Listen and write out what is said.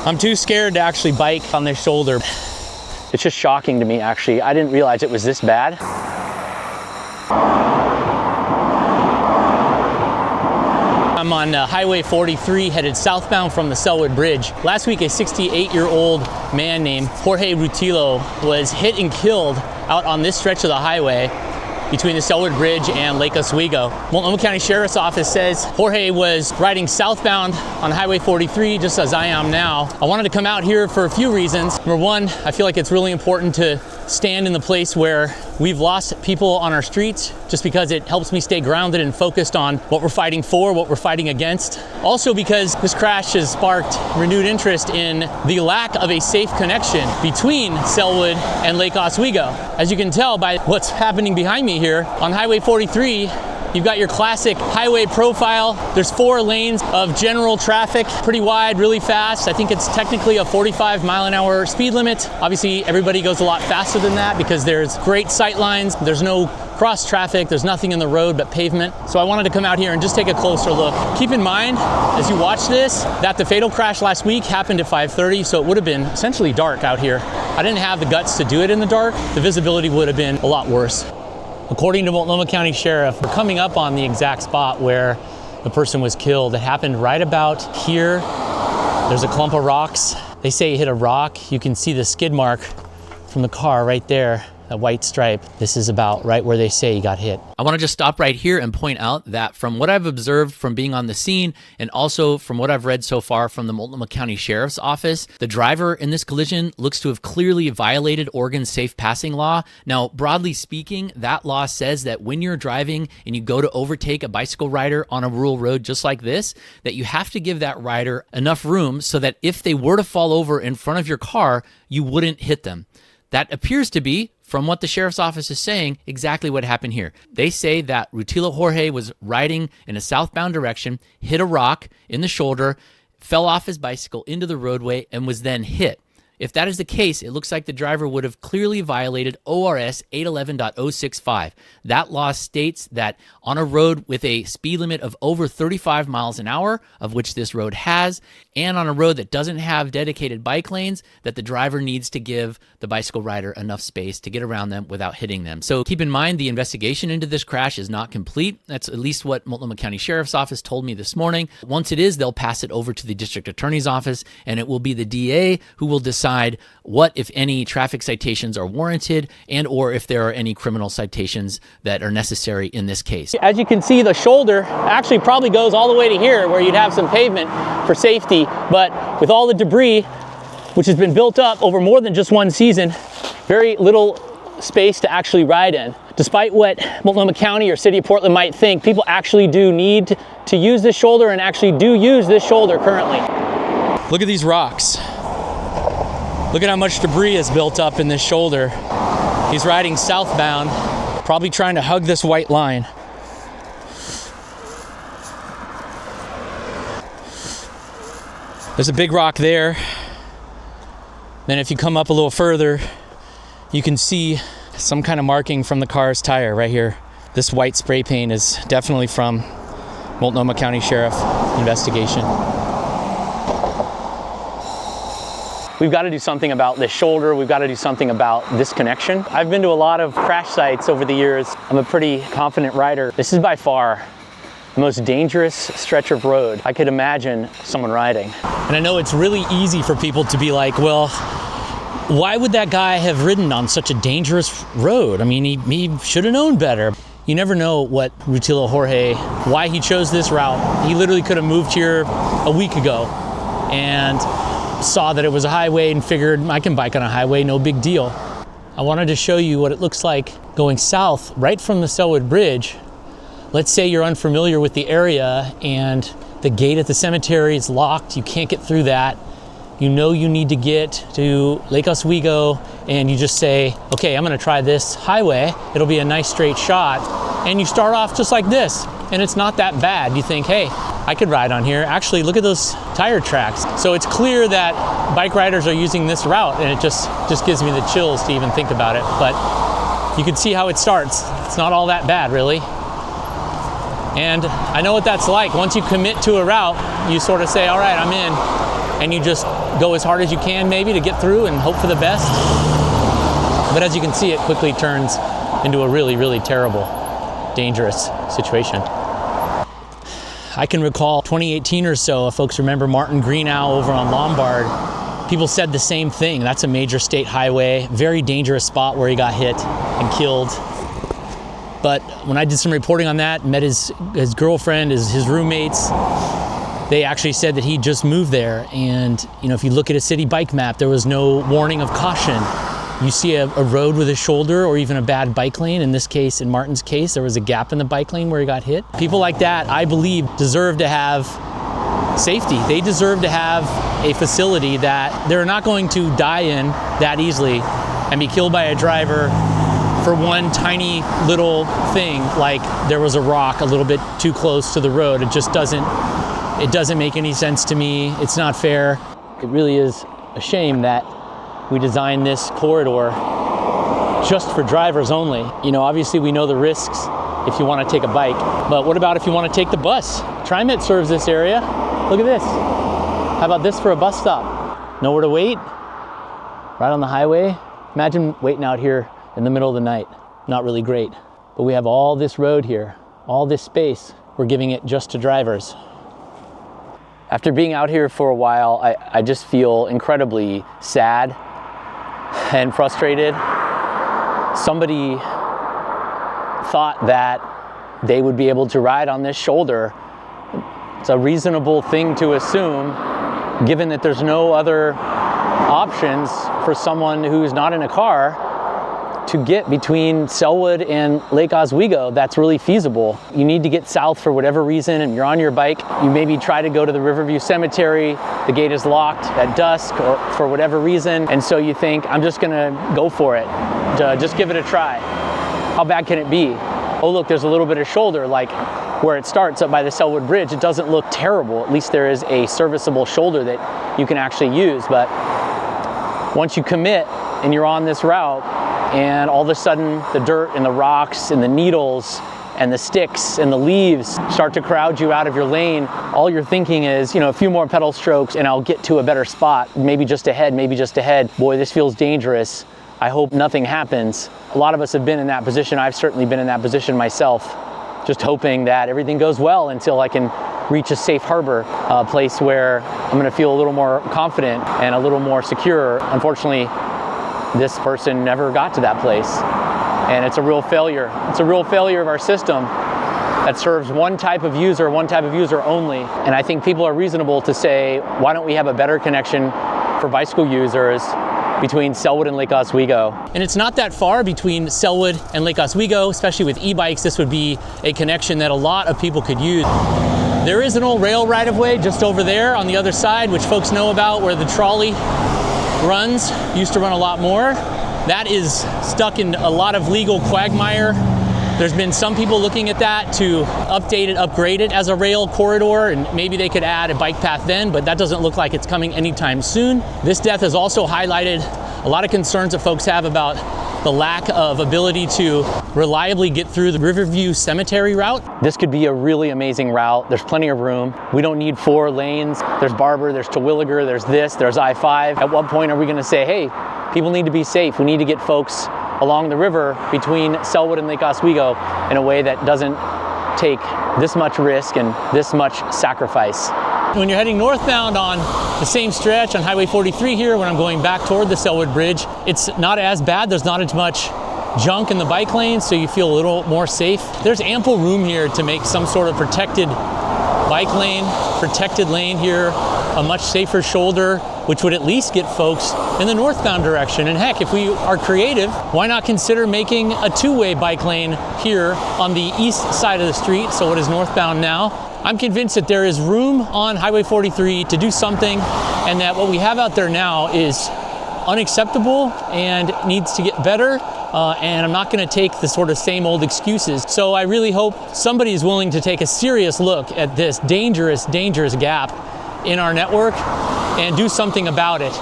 I'm too scared to actually bike on this shoulder. It's just shocking to me, actually. I didn't realize it was this bad. I'm on Highway 43 headed southbound from the Selwood Bridge. Last week, a 68-year-old man named Jorge Rutillo was hit and killed out on this stretch of the highway between the Selwood Bridge and Lake Oswego. Multnomah County Sheriff's Office says Jorge was riding southbound on Highway 43, just as I am now. I wanted to come out here for a few reasons. Number one, I feel like it's really important to stand in the place where we've lost people on our streets, just because it helps me stay grounded and focused on what we're fighting for, what we're fighting against. Also because this crash has sparked renewed interest in the lack of a safe connection between Selwood and Lake Oswego. As you can tell by what's happening behind me here, on Highway 43, you've got your classic highway profile. There's 4 lanes of general traffic, pretty wide, really fast. I think it's technically a 45-mile-an-hour speed limit. Obviously, everybody goes a lot faster than that because there's great sight lines. There's no cross traffic. There's nothing in the road but pavement. So I wanted to come out here and just take a closer look. Keep in mind, as you watch this, that the fatal crash last week happened at 5:30, so it would have been essentially dark out here. I didn't have the guts to do it in the dark. The visibility would have been a lot worse. According to Multnomah County Sheriff, we're coming up on the exact spot where the person was killed. It happened right about here. There's a clump of rocks. They say he hit a rock. You can see the skid mark from the car right there, that white stripe. This is about right where they say he got hit. I want to just stop right here and point out that from what I've observed from being on the scene, and also from what I've read so far from the Multnomah County Sheriff's Office, the driver in this collision looks to have clearly violated Oregon's safe passing law. Now, broadly speaking, that law says that when you're driving and you go to overtake a bicycle rider on a rural road just like this, that you have to give that rider enough room so that if they were to fall over in front of your car, you wouldn't hit them. That appears to be, from what the sheriff's office is saying, exactly what happened here. They say that Rutillo Jorge was riding in a southbound direction, hit a rock in the shoulder, fell off his bicycle into the roadway, and was then hit. If that is the case, it looks like the driver would have clearly violated ORS 811.065. That law states that on a road with a speed limit of over 35 miles an hour, of which this road has, and on a road that doesn't have dedicated bike lanes, that the driver needs to give the bicycle rider enough space to get around them without hitting them. So keep in mind, the investigation into this crash is not complete. That's at least what Multnomah County Sheriff's Office told me this morning. Once it is, they'll pass it over to the District Attorney's Office, and it will be the DA who will decide what, if any, traffic citations are warranted and or if there are any criminal citations that are necessary in this case. As you can see, the shoulder actually probably goes all the way to here where you'd have some pavement for safety, but with all the debris which has been built up over more than just one season, very little space to actually ride in. Despite what Multnomah County or City of Portland might think, people actually do need to use this shoulder and actually do use this shoulder currently. Look at these rocks. Look at how much debris is built up in this shoulder. He's riding southbound, probably trying to hug this white line. There's a big rock there. Then if you come up a little further, you can see some kind of marking from the car's tire right here. This white spray paint is definitely from Multnomah County Sheriff investigation. We've got to do something about this shoulder. We've got to do something about this connection. I've been to a lot of crash sites over the years. I'm a pretty confident rider. This is by far the most dangerous stretch of road I could imagine someone riding. And I know it's really easy for people to be like, well, why would that guy have ridden on such a dangerous road? I mean, he should have known better. You never know what Rutillo Jorge, why he chose this route. He literally could have moved here a week ago and saw that it was a highway and figured I can bike on a highway, no big deal. I wanted to show you what it looks like going south right from the Selwood Bridge. Let's say you're unfamiliar with the area and the gate at the cemetery is locked, you can't get through that. You know you need to get to Lake Oswego and you just say, okay, I'm gonna try this highway. It'll be a nice straight shot. And you start off just like this and it's not that bad. You think, hey, I could ride on here. Actually, look at those tire tracks. So it's clear that bike riders are using this route and it just gives me the chills to even think about it. But you can see how it starts. It's not all that bad, really. And I know what that's like. Once you commit to a route, you sort of say, all right, I'm in. And you just go as hard as you can maybe to get through and hope for the best. But as you can see, it quickly turns into a really, really terrible, dangerous situation. I can recall 2018 or so, if folks remember Martin Greenow over on Lombard, people said the same thing. That's a major state highway, very dangerous spot where he got hit and killed. But when I did some reporting on that, met his girlfriend, his roommates, they actually said that he just moved there. And if you look at a city bike map, there was no warning of caution. You see a road with a shoulder or even a bad bike lane. In this case, in Martin's case, there was a gap in the bike lane where he got hit. People like that, I believe, deserve to have safety. They deserve to have a facility that they're not going to die in that easily and be killed by a driver for one tiny little thing, like there was a rock a little bit too close to the road. It just doesn't make any sense to me. It's not fair. It really is a shame that we designed this corridor just for drivers only. Obviously we know the risks if you want to take a bike, but what about if you want to take the bus? TriMet serves this area. Look at this. How about this for a bus stop? Nowhere to wait, right on the highway. Imagine waiting out here in the middle of the night. Not really great, but we have all this road here, all this space. We're giving it just to drivers. After being out here for a while, I just feel incredibly sad and frustrated. Somebody thought that they would be able to ride on this shoulder. It's a reasonable thing to assume, given that there's no other options for someone who's not in a car to get between Selwood and Lake Oswego. That's really feasible. You need to get south for whatever reason and you're on your bike. You maybe try to go to the Riverview Cemetery. The gate is locked at dusk or for whatever reason. And so you think, I'm just gonna go for it. Just give it a try. How bad can it be? Oh look, there's a little bit of shoulder, like where it starts up by the Selwood Bridge. It doesn't look terrible. At least there is a serviceable shoulder that you can actually use. But once you commit and you're on this route, and all of a sudden the dirt and the rocks and the needles and the sticks and the leaves start to crowd you out of your lane, all you're thinking is, a few more pedal strokes and I'll get to a better spot, maybe just ahead, maybe just ahead. Boy, this feels dangerous. I hope nothing happens. A lot of us have been in that position. I've certainly been in that position myself, just hoping that everything goes well until I can reach a safe harbor, a place where I'm gonna feel a little more confident and a little more secure. Unfortunately, this person never got to that place. And it's a real failure. It's a real failure of our system that serves one type of user only. And I think people are reasonable to say, why don't we have a better connection for bicycle users between Selwood and Lake Oswego? And it's not that far between Selwood and Lake Oswego, especially with e-bikes. This would be a connection that a lot of people could use. There is an old rail right-of-way just over there on the other side, which folks know about, where the trolley runs. Used to run a lot more. That is stuck in a lot of legal quagmire. There's been some people looking at that to update it, upgrade it as a rail corridor, and maybe they could add a bike path then, but that doesn't look like it's coming anytime soon. This death has also highlighted a lot of concerns that folks have about the lack of ability to reliably get through the Riverview Cemetery route. This could be a really amazing route. There's plenty of room. We don't need 4 lanes. There's Barber, there's Terwilliger, there's I-5. At what point are we gonna say, hey, people need to be safe. We need to get folks along the river between Selwood and Lake Oswego in a way that doesn't take this much risk and this much sacrifice. When you're heading northbound on the same stretch on Highway 43 here, when I'm going back toward the Selwood Bridge, it's not as bad. There's not as much junk in the bike lane, so you feel a little more safe. There's ample room here to make some sort of protected bike lane, protected lane here, a much safer shoulder, which would at least get folks in the northbound direction. And heck, if we are creative, why not consider making a 2-way bike lane here on the east side of the street, so it is northbound now. I'm convinced that there is room on Highway 43 to do something, and that what we have out there now is unacceptable and needs to get better. And I'm not going to take the sort of same old excuses. So I really hope somebody is willing to take a serious look at this dangerous, dangerous gap in our network and do something about it.